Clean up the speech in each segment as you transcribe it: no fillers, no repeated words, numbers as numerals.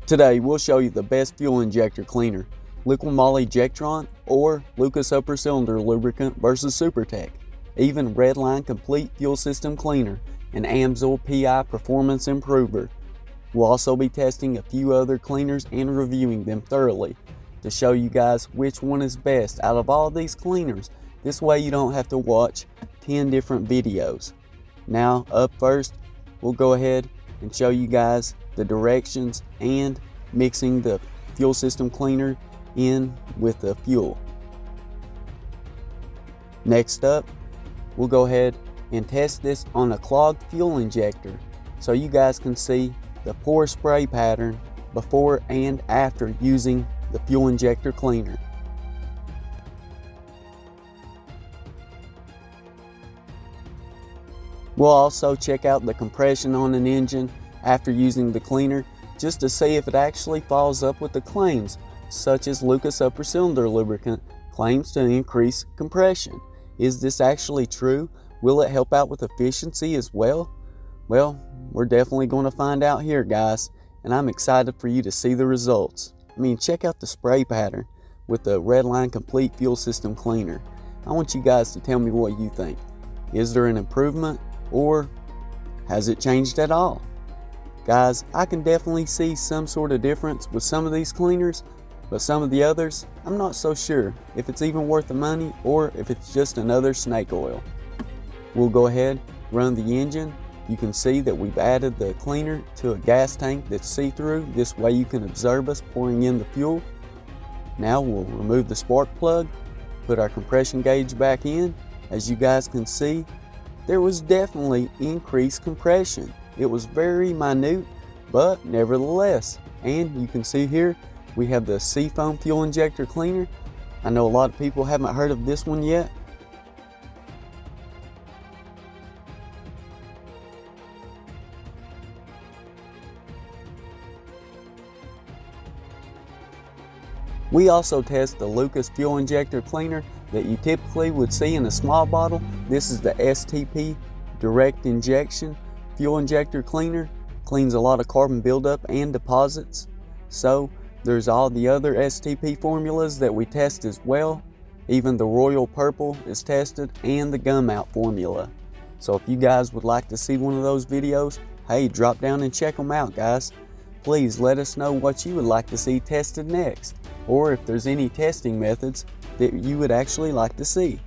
Today we'll show you the best fuel injector cleaner, Liquid Moly Ejectron or Lucas Upper Cylinder Lubricant versus Supertech, even Redline Complete Fuel System Cleaner, and Amsoil PI Performance Improver. We'll also be testing a few other cleaners and reviewing them thoroughly to show you guys which one is best out of all these cleaners. This way you don't have to watch 10 different videos. Now up first, we'll go ahead and show you guys the directions and mixing the fuel system cleaner in with the fuel. Next up, we'll go ahead and test this on a clogged fuel injector so you guys can see the pour spray pattern before and after using the fuel injector cleaner. We'll also check out the compression on an engine after using the cleaner just to see if it actually follows up with the claims, such as Lucas Upper Cylinder Lubricant claims to increase compression. Is this actually true? Will it help out with efficiency as well? Well, we're definitely going to find out here, guys, and I'm excited for you to see the results. I mean, check out the spray pattern with the Redline Complete Fuel System Cleaner. I want you guys to tell me what you think. Is there an improvement, or has it changed at all? Guys, I can definitely see some sort of difference with some of these cleaners, but some of the others, I'm not so sure if it's even worth the money or if it's just another snake oil. We'll go ahead, run the engine. You can see that we've added the cleaner to a gas tank that's see-through. This way you can observe us pouring in the fuel. Now we'll remove the spark plug, put our compression gauge back in. As you guys can see, there was definitely increased compression. It was very minute, but nevertheless. And you can see here, we have the Seafoam Fuel Injector Cleaner. I know a lot of people haven't heard of this one yet. We also test the Lucas Fuel Injector Cleaner that you typically would see in a small bottle. This is the STP Direct Injection Fuel Injector Cleaner. Cleans a lot of carbon buildup and deposits. So there's all the other STP formulas that we test as well. Even the Royal Purple is tested, and the Gum Out formula. So if you guys would like to see one of those videos, hey, drop down and check them out, guys. Please let us know what you would like to see tested next, or if there's any testing methods that you would actually like to see.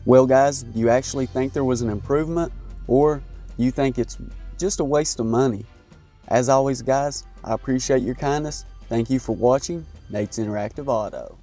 Well guys, do you actually think there was an improvement, or do you think it's just a waste of money? As always guys, I appreciate your kindness. Thank you for watching Nate's Interactive Auto.